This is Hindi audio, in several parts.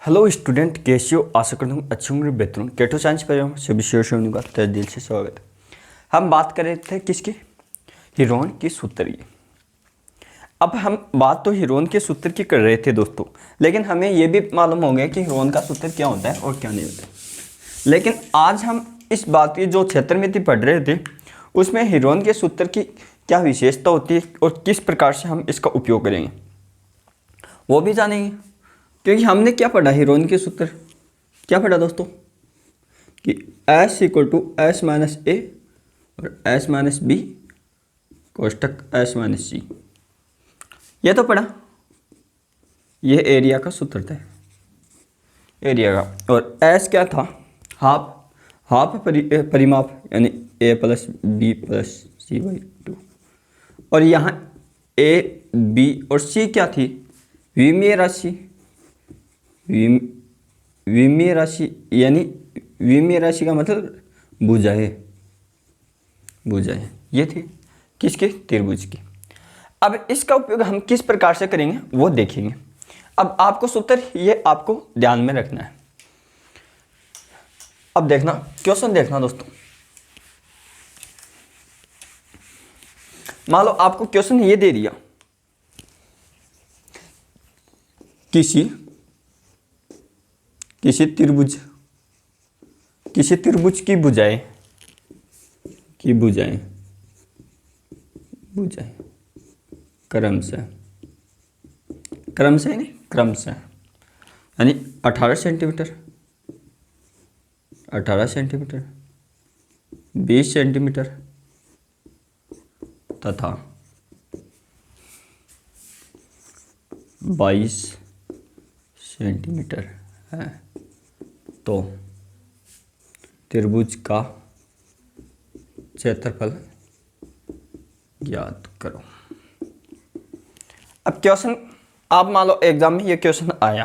हेलो स्टूडेंट, कैसे हो? आशा करता हूँ अच्छे होंगे, बेहतर होंगे। केटो साइंस पर सभी शिक्षकों का तहे दिल से स्वागत है। हम बात कर रहे थे किसकी? हीरोन की सूत्र की। अब हम बात तो हीरोन के सूत्र की कर रहे थे दोस्तों, लेकिन हमें यह भी मालूम हो गया कि हीरोन का सूत्र क्या होता है और क्या नहीं होता है। लेकिन आज हम इस बात की जो क्षेत्र में थी पढ़ रहे थे, उसमें हीरोन के सूत्र की क्या विशेषता होती है और किस प्रकार से हम इसका उपयोग करेंगे वो भी जानेंगे। क्योंकि हमने क्या पढ़ा, हीरोन के सूत्र क्या पढ़ा दोस्तों कि S equal to S minus A और एस माइनस बी कोष्टक एस माइनस सी। ये तो पढ़ा, ये एरिया का सूत्र था, एरिया का। और एस क्या था? हाफ परिमाप, यानी A plus B plus C by 2। और यहाँ ए बी और सी क्या थी? विमीय राशि, विमीय राशि यानी विमीय राशि का मतलब भुजाएं, ये थी किसकी? त्रिभुज की। अब इसका उपयोग हम किस प्रकार से करेंगे वो देखेंगे। अब आपको सूत्र ये आपको ध्यान में रखना है। अब देखना, क्वेश्चन देखना दोस्तों। मान लो आपको क्वेश्चन ये दे दिया, किसी त्रिभुज की भुजाएं क्रमशः यानी 18 सेंटीमीटर, 20 सेंटीमीटर तथा 22 सेंटीमीटर है, तो त्रिभुज का क्षेत्रफल ज्ञात करो। अब क्वेश्चन, आप मान लो एग्जाम में ये क्वेश्चन आया,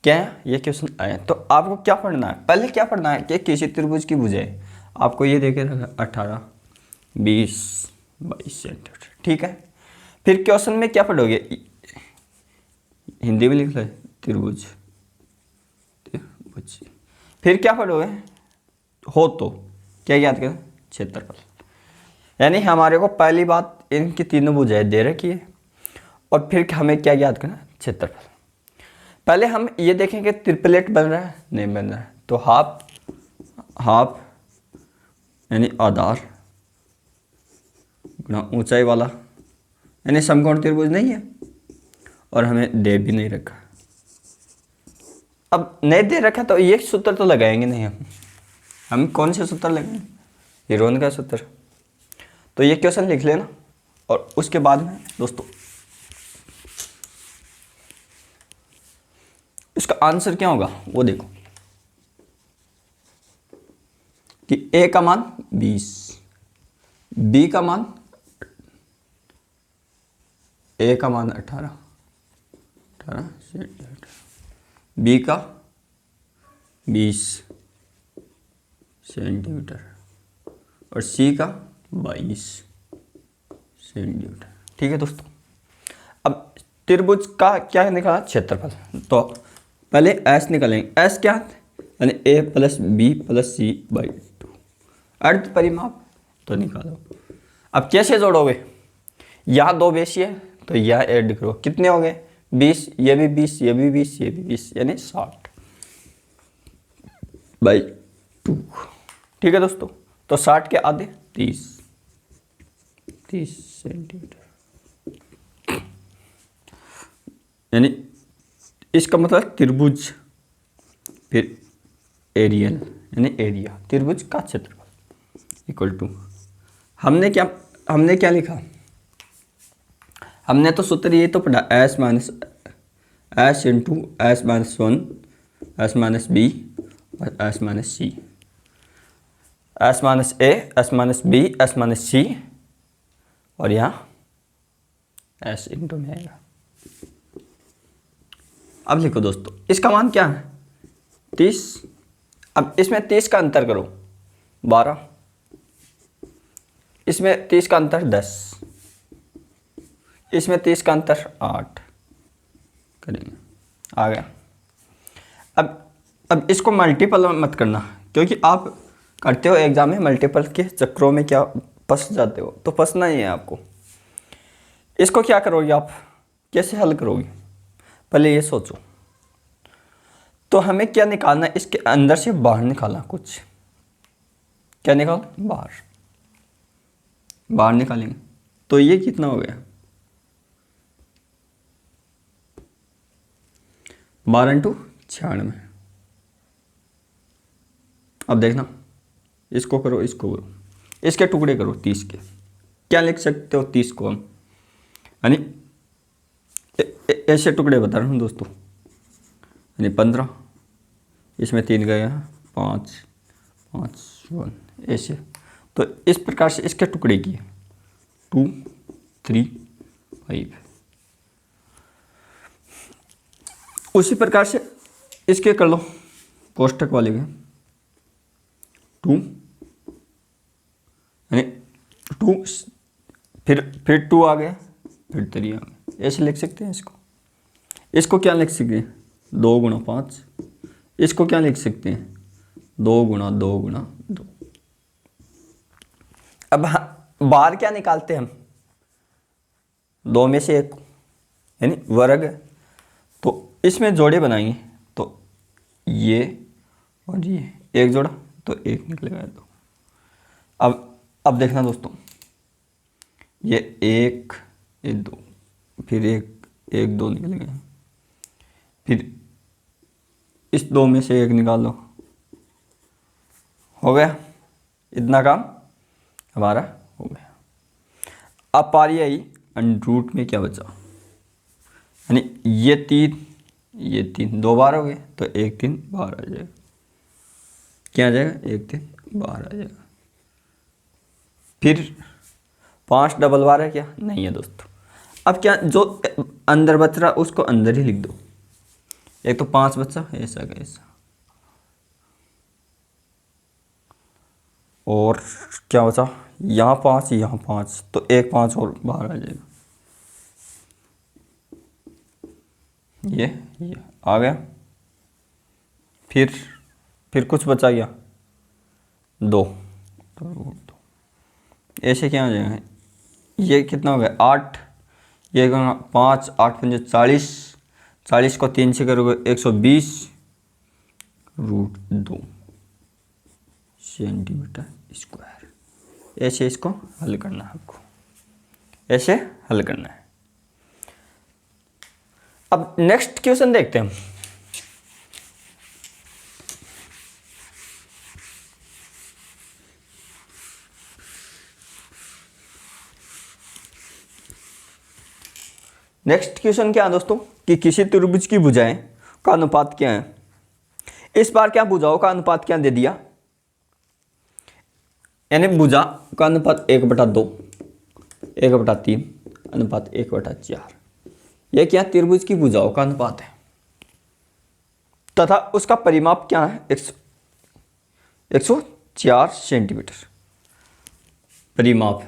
क्या है? ये क्वेश्चन आया तो आपको क्या पढ़ना है? पहले क्या पढ़ना है कि किसी त्रिभुज की भुजाएं, आपको ये देखे 18, 20, 22 सेंटीमीटर, ठीक है। फिर क्वेश्चन में क्या पढ़ोगे? हिंदी में लिख लो त्रिभुज। फिर क्या पढ़ोगे? हो तो क्या याद करें? क्षेत्रफल। यानी हमारे को पहली बात इनकी तीनों भुजाएं दे रखी है और फिर हमें क्या याद करना? क्षेत्रफल। पहले हम ये देखेंगे ट्रिपलेट बन रहा है नहीं बन रहा है, तो हाफ यानी आधार गुणा ऊंचाई वाला, यानी समकोण त्रिभुज नहीं है और हमें दे भी नहीं रखा। अब नहीं दे रखा तो ये सूत्र तो लगाएंगे नहीं हम कौन से सूत्र लगाएंगे? हीरोन का सूत्र। तो ये क्वेश्चन लिख लेना और उसके बाद में दोस्तों इसका आंसर क्या होगा वो देखो कि ए का मान 20, बी का मान 18 सेंटीमीटर, बी का 20 सेंटीमीटर और सी का 22 सेंटीमीटर, ठीक है दोस्तों। अब त्रिभुज का क्या निकाला? क्षेत्रफल। तो पहले एस निकालेंगे। एस क्या? यानी A plus B plus C by 2, अर्ध परिमाप तो निकालो। अब कैसे जोड़ोगे? यहाँ दो बेसी है तो यह ऐड करो, कितने हो गए? 20, ये भी 20, ये भी 20, ये भी 20, यानी 60 बाई 2, ठीक है दोस्तों। तो 60 के आधे 30 सेंटीमीटर, यानी इसका मतलब त्रिभुज, फिर एरियल यानी एरिया, त्रिभुज का क्षेत्रफल इक्वल टू, हमने क्या लिखा? हमने तो सूत्र ये तो पढ़ा, S into S minus 1, S minus B और S minus C, S minus A, S minus B, S minus C, और यहाँ एस इंटू में आएगा। अब लिखो दोस्तों, इसका मान क्या है? 30। अब इसमें 30 का अंतर करो 12, इसमें 30 का अंतर 10, इसमें 30 का अंतर 8 करेंगे, आ गया। अब इसको मल्टीपल मत करना, क्योंकि आप करते हो एग्जाम में मल्टीपल के चक्करों में क्या फंस जाते हो, तो फंसना ही है आपको। इसको क्या करोगे आप, कैसे हल करोगे, पहले ये सोचो। तो हमें क्या निकालना है, इसके अंदर से बाहर निकालना कुछ। क्या निकाल, बाहर, बाहर निकालेंगे तो ये कितना हो गया, 12×96। अब देखना, इसको करो, इसको करो, इसके टुकड़े करो 30 के। क्या लिख सकते हो 30 को हम, यानी ऐसे टुकड़े बता रहा हूँ दोस्तों, यानी 15, इसमें 3 गए हैं, 5 5 1 ऐसे। तो इस प्रकार से इसके टुकड़े किए, 2 3 5। उसी प्रकार से इसके कर लो, कोष्टक वाले के 2, यानी 2, फिर 2 आ गया, फिर 3 आ गया, ऐसे लिख सकते हैं इसको। इसको क्या लिख सकते हैं, 2×5। इसको क्या लिख सकते हैं, 2×2×2। अब बाहर क्या निकालते हैं हम, 2 में से 1, यानी वर्ग। तो इसमें जोड़े बनाएंगे, तो ये और ये एक जोड़ा, तो 1 निकलेगा 2। अब देखना दोस्तों, ये 1 ये 2, फिर 1 2 निकलेगा, फिर इस 2 में से 1 निकाल लो, हो गया, इतना काम हमारा हो गया। अब पारी आई अंडर में क्या बचा, यानी ये 3 2 बार हो गए, तो 1 3 बाहर आ जाएगा। क्या आ जाएगा, 1 3 बाहर आ जाएगा। फिर 5 डबल बार है क्या, नहीं है दोस्तों। अब क्या, जो अंदर बच रहा उसको अंदर ही लिख दो। एक तो 5 बचा, ऐसा का ऐसा, और क्या बचा, यहाँ 5 यहाँ 5, तो 1 5 और बाहर आ जाएगा। ये आ गया। फिर कुछ बचा गया, 2, तो ऐसे क्या हो जाएगा, ये कितना हो गया 8, ये 5 8 5 40, 40 को 3 से करोगे 120√2 सेंटीमीटर स्क्वायर। ऐसे इसको हल करना है आपको, ऐसे हल करना है। अब नेक्स्ट क्वेश्चन देखते हैं हम। नेक्स्ट क्वेश्चन क्या है दोस्तों, कि किसी त्रिभुज की भुजाएं का अनुपात क्या है। इस बार क्या भुजाओं का अनुपात क्या दे दिया, यानी भुजा का अनुपात 1/2 1/3 अनुपात 1/4। यह क्या, त्रिभुज की भुजाओं का अनुपात है, तथा उसका परिमाप क्या है, 104 सेंटीमीटर। परिमाप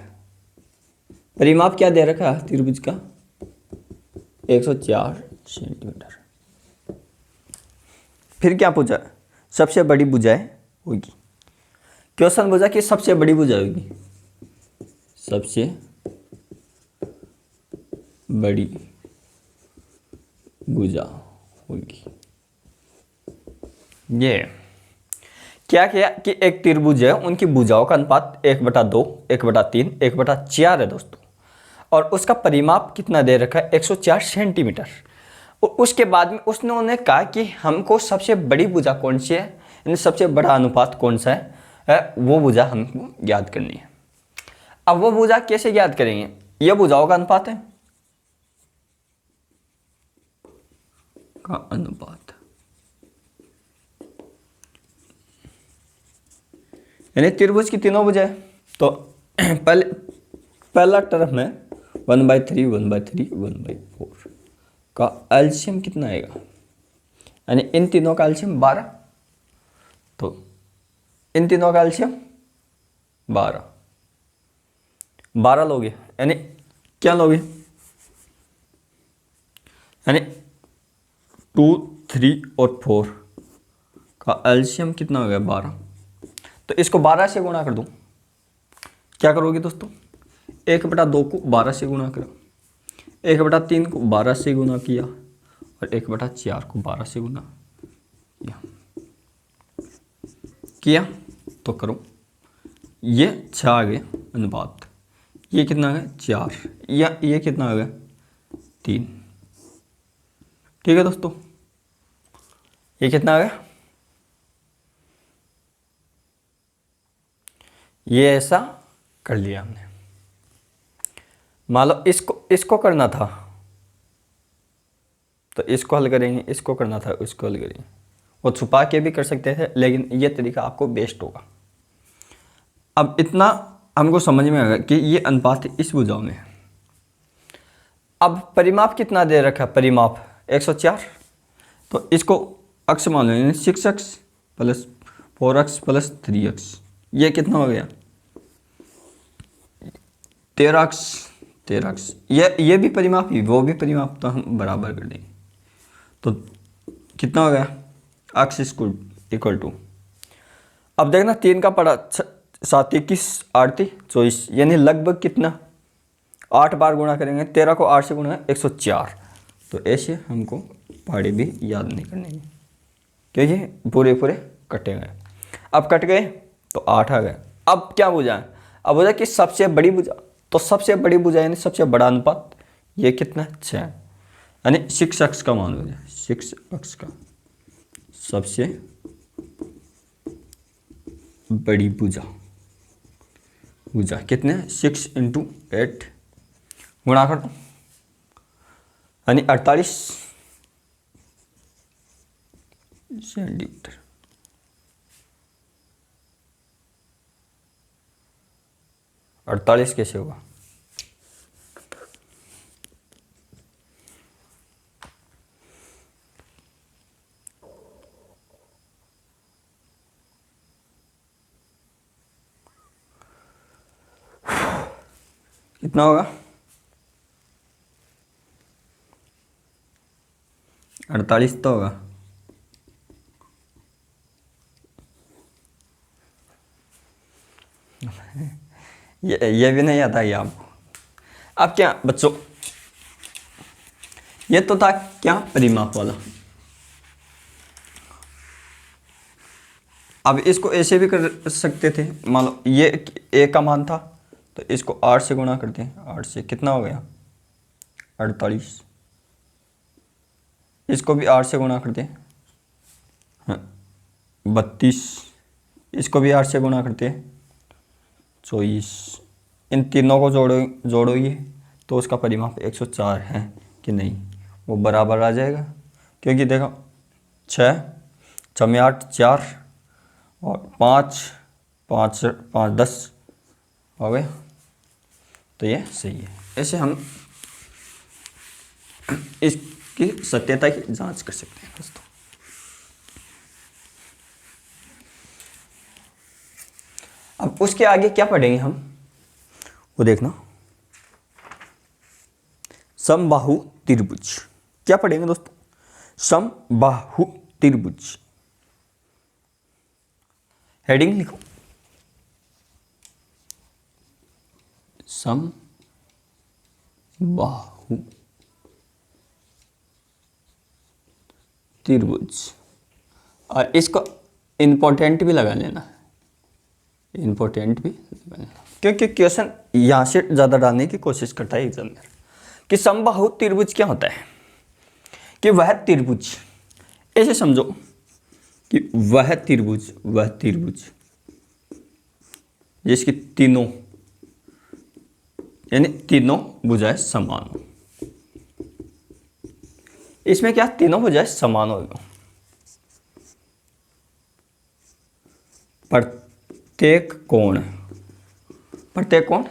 क्या दे रखा है त्रिभुज का, 104 सेंटीमीटर। फिर क्या पूछा, सबसे बड़ी भुजाएं होगी। क्वेश्चन पूछा कि सबसे बड़ी भुजा होगी, सबसे बड़ी भुजा होगी। ये क्या किया कि एक त्रिभुज है, उनकी भुजाओं का अनुपात 1/2 1/3 1/4 है दोस्तों, और उसका परिमाप कितना दे रखा है, 104 सेंटीमीटर। और उसके बाद में उसने उन्हें कहा कि हमको सबसे बड़ी भुजा कौन सी है, यानी सबसे बड़ा अनुपात कौन सा है, वो भुजा हमको याद करनी है। अब वो भुजा कैसे याद करेंगे, ये भुजाओं का अनुपात है, का अनुपात, यानी त्रिभुज की तीनों भुजाएं। तो पहला टर्म है 1/3 1/3 1/4 का एलसीएम कितना आएगा, यानी इन तीनों का एलसीएम 12। तो इन तीनों का एलसीएम 12 लोगे, यानी क्या लोगे, यानी 2 3 और 4 का एलसीएम कितना हो गया 12। तो इसको 12 से गुणा कर दूं, क्या करोगे दोस्तों, 1/2 को 12 से गुणा करो, 1/3 को 12 से गुणा किया और 1/4 को 12 से गुणा किया तो करो, ये 6 आ गया अनुपात, ये कितना आ गया 4, या ये कितना आ गया 3। ठीक है दोस्तों, ये कितना आ गया, ये ऐसा कर लिया हमने। मान लो इसको करना था तो इसको हल करेंगे, इसको करना था इसको हल करेंगे, वो छुपा के भी कर सकते थे, लेकिन ये तरीका आपको बेस्ट होगा। अब इतना हमको समझ में आ गया कि ये अनुपात इस भुजाओं में है। अब परिमाप कितना दे रखा है, परिमाप 104, तो इसको अक्ष मान लो 6x plus 4x plus 3x, ये कितना हो गया 13x। ये भी परिमाप ही वो भी परिमाप, तो हम बराबर कर देंगे, तो कितना हो गया x इक्वल टू, अब देखना 3 का पड़ा 7 21 8 24, यानी लगभग कितना 8 बार गुणा करेंगे, 13 को 8 से गुणा 104। तो ऐसे हमको पहाड़ी भी याद नहीं करने हैं, क्योंकि पूरे कटे गए। अब कट गए तो 8 आ गए। अब क्या भुजा है, अब भुजा कि सबसे बड़ी भुजा, तो सबसे बड़ी भुजा यानी सबसे बड़ा अनुपात ये कितना 6, यानी 6x का मान हो जाए, 6x का सबसे बड़ी भुजा कितने 6 × 8 गुणा कर दो, यानी 48 सेंटीमीटर। अड़तालीस कैसे होगा, कितना होगा 48 तो होगा। ये भी नहीं आता ये आपको। अब क्या बच्चों, ये तो था क्या परिमाप वाला। अब इसको ऐसे भी कर सकते थे, मान लो ये ए का मान था तो इसको 8 से गुणा करते हैं, 8 से कितना हो गया 48, इसको भी 8 से गुणा करते हैं, हाँ 32, इसको भी 8 से गुणा करते हैं 24, इन तीनों को जोड़ोगे तो उसका परिमाप 104 है कि नहीं, वो बराबर आ जाएगा, क्योंकि देखो 6 6 में 8 4 और 5 5 5 10 हो गया, तो ये सही है। ऐसे हम इसकी सत्यता की जांच कर सकते हैं दोस्तों। अब उसके आगे क्या पढ़ेंगे हम, वो देखना, समबाहु त्रिभुज। क्या पढ़ेंगे दोस्तों, समबाहु त्रिभुज। हेडिंग लिखो, समबाहु त्रिभुज, और इसको इंपॉर्टेंट भी लगा लेना, इंपॉर्टेंट भी लगा लेना, क्योंकि क्वेश्चन यहाँ से ज़्यादा डालने की कोशिश करता है एग्जाम में। कि समबाहु त्रिभुज क्या होता है, कि वह त्रिभुज, ऐसे समझो कि वह त्रिभुज जिसकी तीनों यानी तीनों भुजाएं समान हो। इसमें क्या तीनों भुजाएं समान हो, प्रत्येक कोण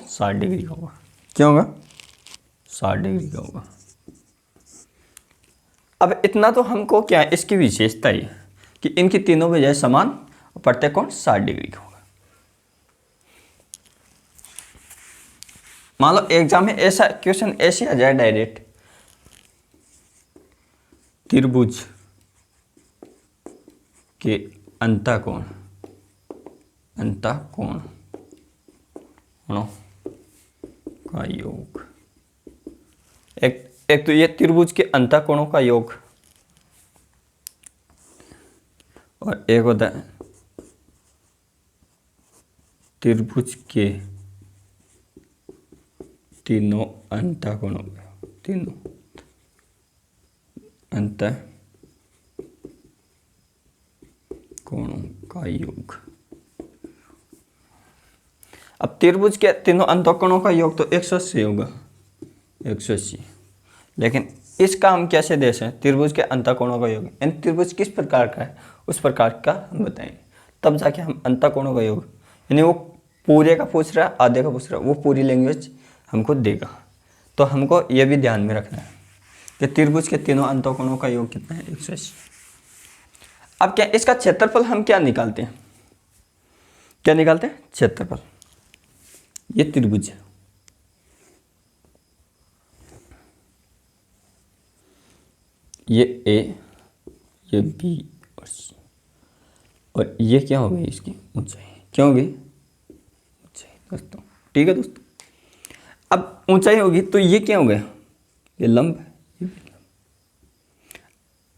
60 डिग्री का होगा। क्या होगा 60 डिग्री का होगा। अब इतना तो हमको क्या है, इसकी विशेषता है कि इनकी तीनों भुजाएं समान और प्रत्येक कोण 60 डिग्री का होगा। मान लो एग्जाम में ऐसा क्वेश्चन ऐसे आ जाए डायरेक्ट, त्रिभुज के अंतःकोण कोणों का योग। एक तो ये त्रिभुज के अंतःकोणों का योग, और एक होता है त्रिभुज के तीनों अंतःकोणों का योग। अब त्रिभुज के तीनों अंतःकोणों का योग तो 180 होगा, 180। लेकिन इसका हम कैसे दे सकते हैं? त्रिभुज के अंतःकोणों का योग, यानी त्रिभुज किस प्रकार का है उस प्रकार का हम बताएंगे, तब जाके हम अंतःकोणों का योग, यानी वो पूरे का पूछ रहा है आधे का पूछ रहा है, वो पूरी लैंग्वेज हमको देगा। तो हमको ये भी ध्यान में रखना है कि त्रिभुज के तीनों अंतःकोणों का योग कितना है? 180। अब क्या इसका क्षेत्रफल हम क्या निकालते हैं? क्षेत्रफल। ये त्रिभुज है, ये ए, ये बी और सी, और ये क्या हो गई? इसकी ऊंचाई। क्या हो गई? ऊंचाई दोस्तों। ठीक है दोस्तों, अब ऊंचाई होगी तो ये क्या हो गया? ये लंब है, ये भी लंब।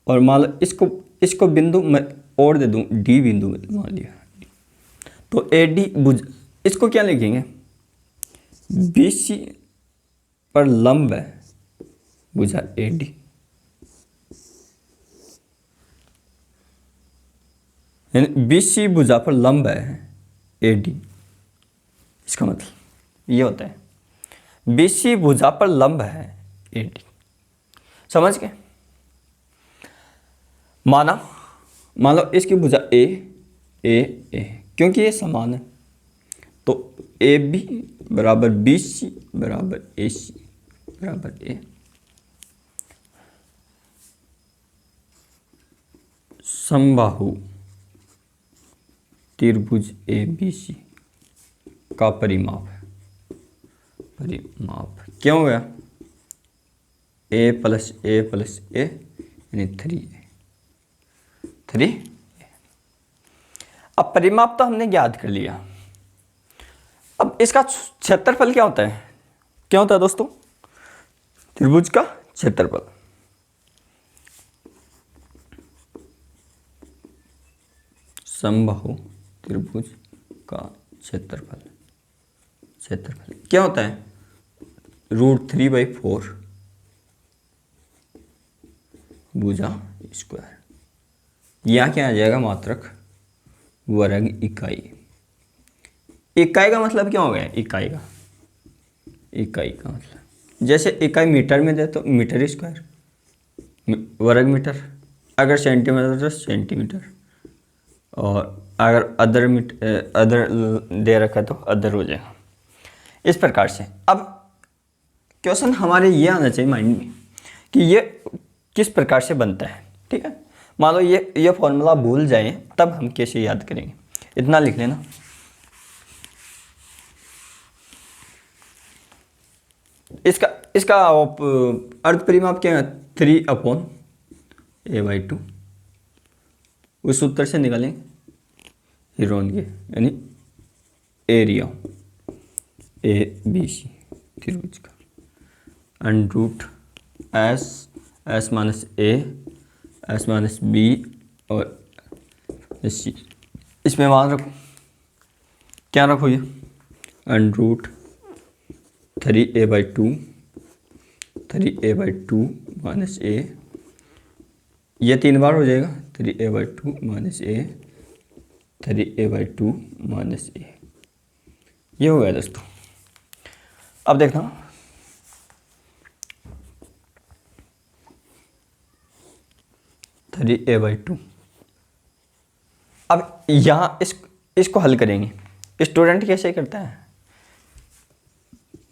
और मान लो इसको बिंदु मैं और दे दूं, डी बिंदु मान लिया, तो ए डी भुज, इसको क्या लिखेंगे? BC पर लंब है भुजा AD, यानी BC भुजा पर लंब है AD। इसका मतलब ये होता है BC भुजा पर लंब है AD। समझ गए? मान लो इसकी भुजा A क्योंकि ये समान है, तो AB बराबर BC बराबर AC बराबर A। समबाहु त्रिभुज ABC का परिमाप क्या हो गया? A प्लस A यानी 3A। अब परिमाप तो हमने याद कर लिया। अब इसका क्षेत्रफल क्या होता है? दोस्तों? त्रिभुज का क्षेत्रफल। समबाहु त्रिभुज का क्षेत्रफल क्या होता है? √3/4 भुजा स्क्वायर। यहाँ क्या आ जाएगा? मात्रक वर्ग इकाई। इकाई का मतलब क्या हो गया? इकाई का मतलब जैसे इकाई मीटर में दे तो मीटर स्क्वायर, वर्ग मीटर। अगर सेंटीमीटर तो सेंटीमीटर, और अगर अदर दे रखा है तो अदर हो जाएगा। इस प्रकार से अब क्वेश्चन हमारे ये आना चाहिए माइंड में कि ये किस प्रकार से बनता है। ठीक है, मान लो ये फॉर्मूला भूल जाए तब हम कैसे याद करेंगे, इतना लिख लेना। इसका अर्ध परिमाप क्या है? 3/a/2। उस सूत्र से निकालेंगे हिरोन के, यानी एरिया ABC त्रिभुज का √S minus A S minus B और C। इसमें मान रखो, क्या रखो? ये √3a/2 माइनस A, ये 3 बार हो जाएगा। 3a/2 minus A, 3a/2 minus A, ये हो गया दोस्तों। अब देखना, थ्री a/2। अब यहाँ इसको हल करेंगे। स्टूडेंट कैसे करता है?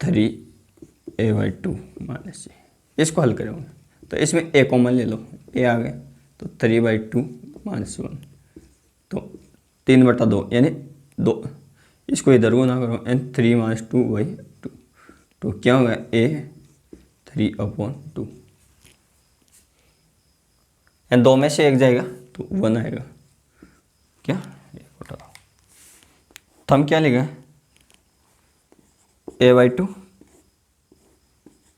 3a/2 माइनस A, इसको हल करोगे तो इसमें A कॉमन ले लो, A आ गया तो 3/2 माइनस 1, तो 3/2 यानी 2। इसको इधर को ना करो, यानी 3 माइनस 2/2, तो क्या होगा? A 3/2, यानी 2 में से 1 जाएगा तो 1 आएगा। क्या, एक बटा दो, तो हम क्या लिखें, a/2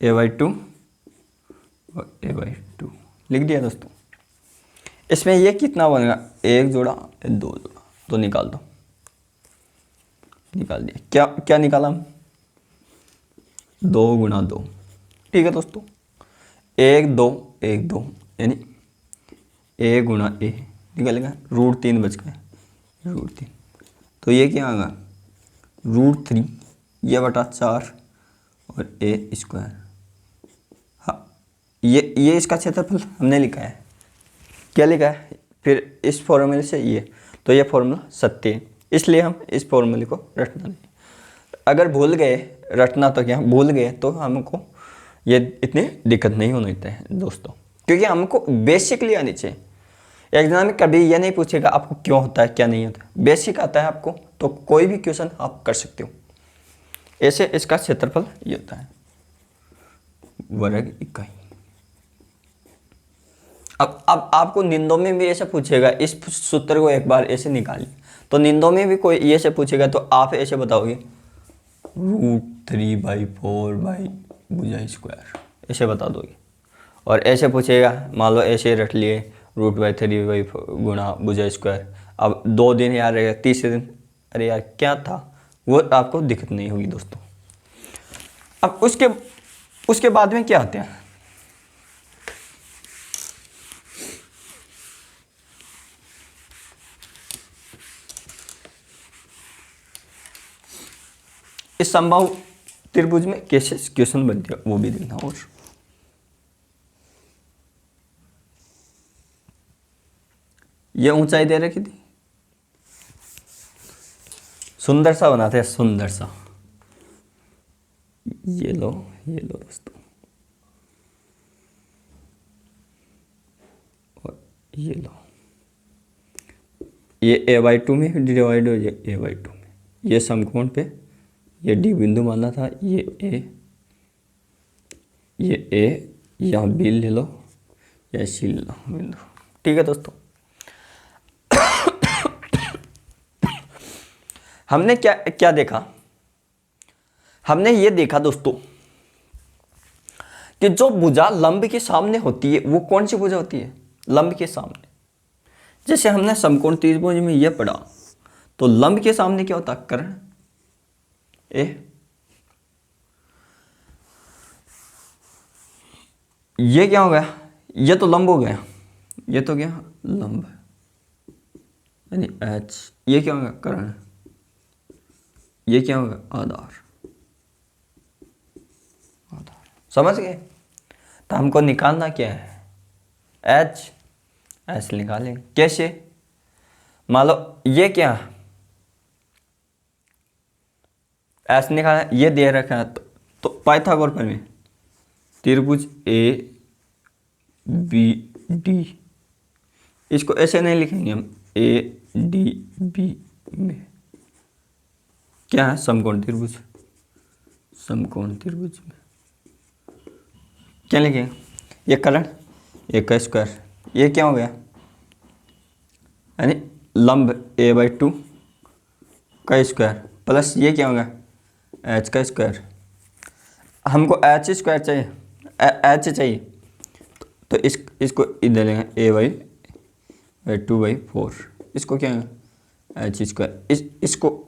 a/2 और a/2 लिख दिया दोस्तों। इसमें ये कितना बनेगा, एक जोड़ा दो जोड़ा, तो निकाल दो, निकाल दिया। क्या क्या निकाला हम, 2 गुणा 2, ठीक है दोस्तों। 1 2 1 2 यानी a गुणा a निकलेगा, √3 बच गए, √3। तो ये क्या आएगा, √3 ये बटा 4 और a²। हाँ, ये इसका क्षेत्रफल हमने लिखा है, क्या लिखा है, फिर इस फॉर्मूले से ये, तो ये फॉर्मूला सत्य है, इसलिए हम इस फॉर्मूले को रटना नहीं। अगर भूल गए रटना, तो क्या भूल गए तो हमको ये इतनी दिक्कत नहीं होनी चाहिए दोस्तों, क्योंकि हमको बेसिकली आनी चाहिए। एग्जाम में कभी ये नहीं पूछेगा आपको क्यों होता है क्या नहीं होता, बेसिक आता है आपको तो कोई भी क्वेश्चन आप कर सकते हो। ऐसे इसका क्षेत्रफल ये होता है, वर्ग इकाई। अब आपको निंदों में भी ऐसे पूछेगा, इस सूत्र को एक बार ऐसे निकालिए, तो निंदों में भी कोई ऐसे पूछेगा तो आप ऐसे बताओगे, √3/4 भुजा स्क्वायर, ऐसे बता दोगे। और ऐसे पूछेगा, मान लो ऐसे रट लिए, √3/4 गुणा भुजा स्क्वायर। अब 2 दिन याद रहेगा, तीसरे दिन अरे यार क्या था, वो आपको दिक्कत नहीं होगी दोस्तों। अब उसके बाद में क्या आते हैं, इस समबाहु त्रिभुज में कैसे क्वेश्चन बनते हैं वो भी देखना। और ये ऊंचाई दे रखी थी, सुंदर सा बनाते हैं, सुंदर सा। ये लो दोस्तों, और ये लो, ये a/2 में डिवाइड हो जाए, a/2 में ये समकोण पे ये D बिंदु माना था, ये A यहाँ B ले लो, या C ले लो बिंदु, ठीक है दोस्तों। हमने क्या क्या देखा, हमने ये देखा दोस्तों कि जो भुजा लंब के सामने होती है वो कौन सी भुजा होती है, लंब के सामने। जैसे हमने समकोण त्रिभुज में ये पढ़ा, तो लंब के सामने क्या होता, कर्ण ए। ये क्या हो गया, ये तो लंब हो गया, ये तो क्या लंब यानी H। ये क्या होगा, कर्ण। ये क्या होगा, आधार। समझ गए। तो हमको निकालना क्या है, H निकालेंगे कैसे, मान लो ये क्या H निकालना, ये दे रखा है, तो पाइथागोरस प्रमेय, त्रिभुज ABD, इसको ऐसे नहीं लिखेंगे हम, ADB में क्या है, समकोण त्रिभुज, समकोण त्रिभुज में क्या लिखेंगे, ये कर्ण, ये का स्क्वायर, ये क्या हो गया यानी लंब a/2 का स्क्वायर, प्लस ये क्या होगा H का स्क्वायर। हमको H² चाहिए, H चाहिए, तो इसको इधर लेंगे a/2/4, इसको क्या है H²।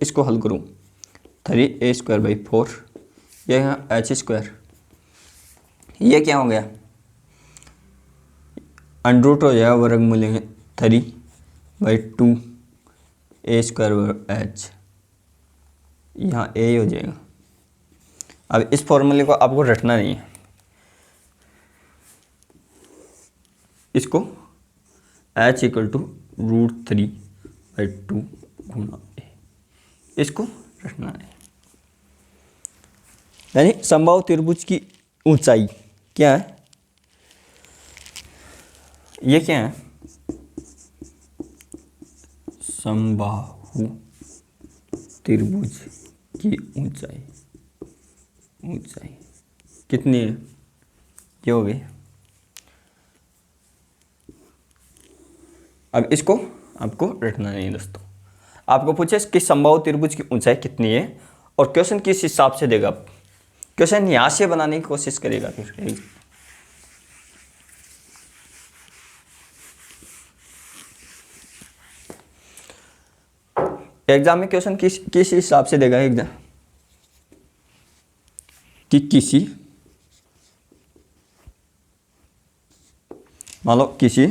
इसको हल करूँ, 3a²/4, ये है H²। ये क्या हो गया, √ हो जाएगा, वर्गमूल लेंगे 3/2 a²/H, यहाँ a हो जाएगा। अब इस फॉर्मूले को आपको रटना नहीं है, इसको H = √3/2 गुणा a, इसको रटना नहीं। यानी समबाहु त्रिभुज की ऊंचाई क्या है, ये क्या है, समबाहु त्रिभुज की ऊंचाई कितनी है, ये हो गई। अब इसको आपको रटना नहीं है दोस्तों। आपको पूछे कि समबाहु त्रिभुज की ऊंचाई कितनी है और क्वेश्चन किस हिसाब से देगा, क्वेश्चन यहाँ से बनाने की कोशिश करेगा फिर। एग्जाम में क्वेश्चन किस हिसाब से देगा एग्जाम कि किसी, मान लो किसी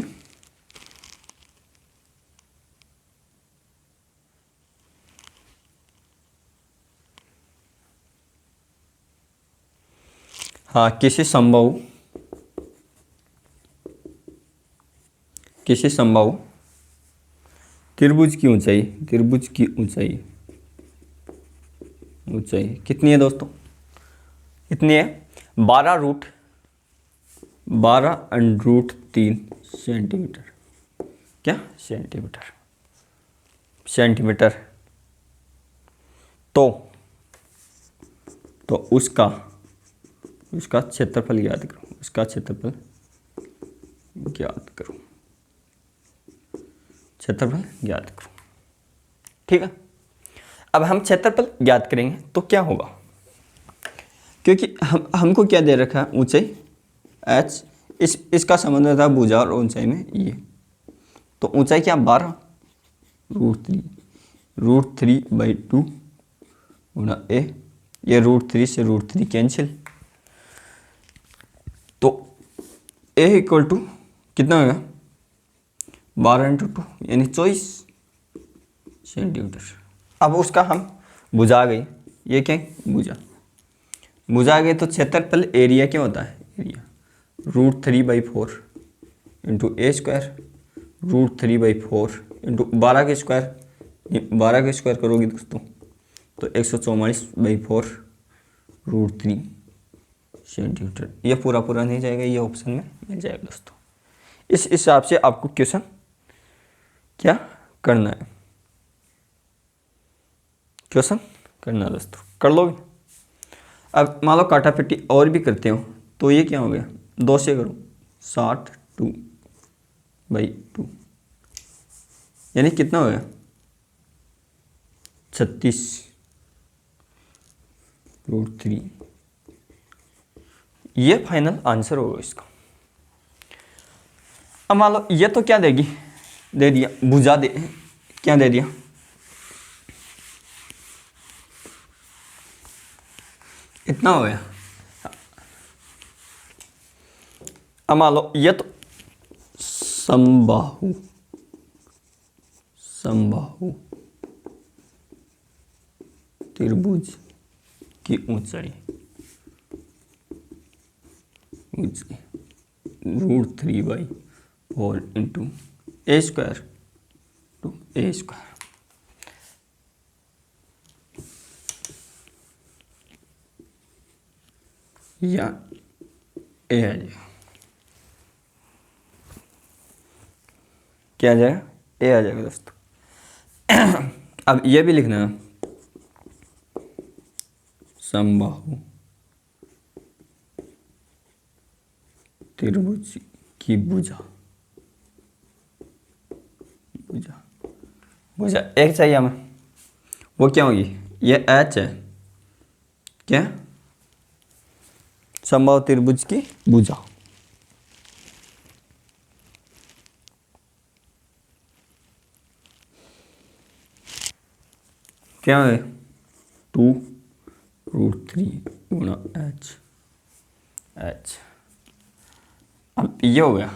हाँ किसी समबाहु त्रिभुज की ऊंचाई कितनी है दोस्तों, कितनी है 12√3 सेंटीमीटर, क्या सेंटीमीटर। तो उसका क्षेत्रफल ज्ञात करो, ठीक है। अब हम क्षेत्रफल ज्ञात करेंगे तो क्या होगा, क्योंकि हमको क्या दे रखा है ऊंचाई h, इसका संबंध था भुजा और ऊंचाई में ये, तो ऊंचाई क्या 12√3/2 गुणा a, ये √3 से √3 कैंसिल, तो a इक्वल टू कितना होगा 12 × 2 यानी 24 सेंटीमीटर। अब उसका हम भुजा आ गई, ये क्या भुजा आ गई, तो क्षेत्रफल एरिया क्या होता है, एरिया √3/4 इंटू a² √3/4 इंटू 12 के स्क्वायर करोगे दोस्तों तो 144/4 √3 सेंटीमीटर। ये पूरा नहीं जाएगा, ये ऑप्शन में मिल जाएगा दोस्तों। इस हिसाब से आपको क्वेश्चन क्या करना है, दोस्तों कर लोगे। अब मान लो काटापट्टी और भी करते हो तो ये क्या हो गया 2 से करो 62/2 यानी कितना हो गया 36√3, ये फाइनल आंसर होगा इसका। अब मान लो ये तो क्या देगी, दे दिया भुजा क्या दे दिया, इतना हो गया। अब मान लो ये तो समबाहु त्रिभुज की ऊंचाई √3/4 इंटू a² टू a², या ए आ जाएगा, क्या आ जाएगा ए आ जाएगा दोस्तों। अब ये भी लिखना है समबाहु त्रिभुज की भुजा एक चाहिए हमें, वो क्या होगी, ये h है, क्या समबाहु त्रिभुज की भुजा, क्या है 2√3 गुणा h। अब ये हो गया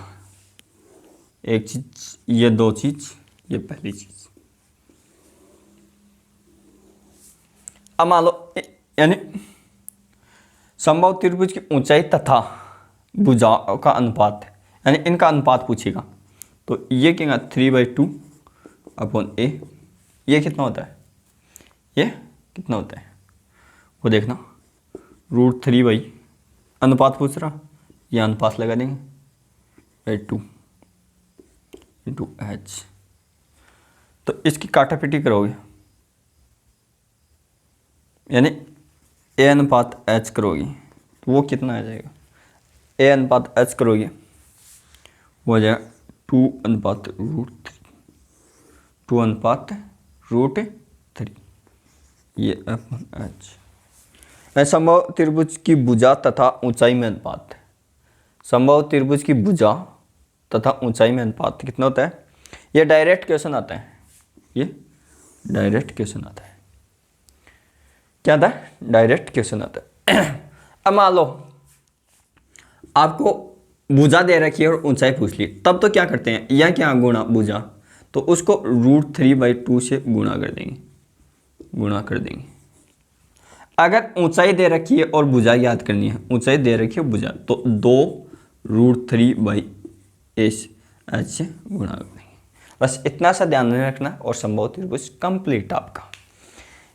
एक चीज, ये दो चीज, ये पहली चीज। अब मान लो यानी समबाहु त्रिभुज की ऊंचाई तथा भुजा का अनुपात, यानी इनका अनुपात पूछेगा तो ये क्या 3/2/a, ये कितना होता है, ये कितना होता है वो देखना, √3 अनुपात पूछ रहा, ये अनुपात लगा देंगे 2 इंटू h, तो इसकी काटापीटी करोगे यानी a अनुपात h करोगे तो वो कितना आ जाएगा, a अनुपात h करोगे वो आ जाएगा 2/√3, 2:√3 ये F1H। संभव त्रिभुज की भुजा तथा ऊंचाई में अनुपात, संभव त्रिभुज की भुजा तथा ऊंचाई में अनुपात कितना होता है? ये डायरेक्ट क्वेश्चन आता है, ये डायरेक्ट क्वेश्चन आता है। क्या आता है? डायरेक्ट क्वेश्चन आता है। अब मान लो आपको भुजा दे रखी है और ऊंचाई पूछ ली, तब तो क्या करते हैं, या क्या गुणा भुजा, तो उसको √3/2 से गुणा कर देंगे। अगर ऊंचाई दे रखी है और भुजा याद करनी है, ऊंचाई दे रखी है भुजा, तो 2√3/h से गुणा कर देंगे। बस इतना सा ध्यान में रखना और संभव त्रिभुज कंप्लीट आपका।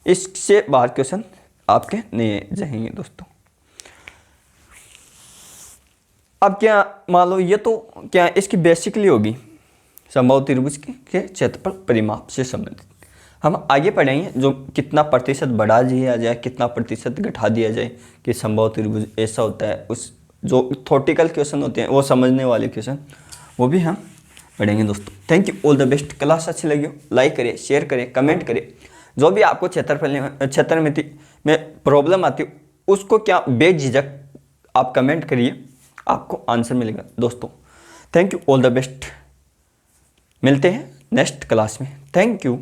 इससे बाहर क्वेश्चन आपके नहीं जाएंगे दोस्तों। अब क्या मान लो, ये तो क्या इसकी बेसिकली होगी संभव त्रिभुज के क्षेत्रफल परिमाप से संबंधित। हम आगे पढ़ेंगे जो कितना प्रतिशत बढ़ा दिया जाए, कितना प्रतिशत घटा दिया जाए कि संभव त्रिभुज ऐसा होता है। उस जो थ्योरेटिकल क्वेश्चन होते हैं वो समझने वाले क्वेश्चन, वो भी हम पढ़ेंगे दोस्तों। Thank you, all the best. Class अच्छी लगी हो लाइक करें, शेयर करें, कमेंट करें। जो भी आपको क्षेत्रमिति में प्रॉब्लम आती है उसको क्या बेझिझक आप कमेंट करिए, आपको आंसर मिलेगा दोस्तों। Thank you, all the best. मिलते हैं नेक्स्ट क्लास में। Thank you.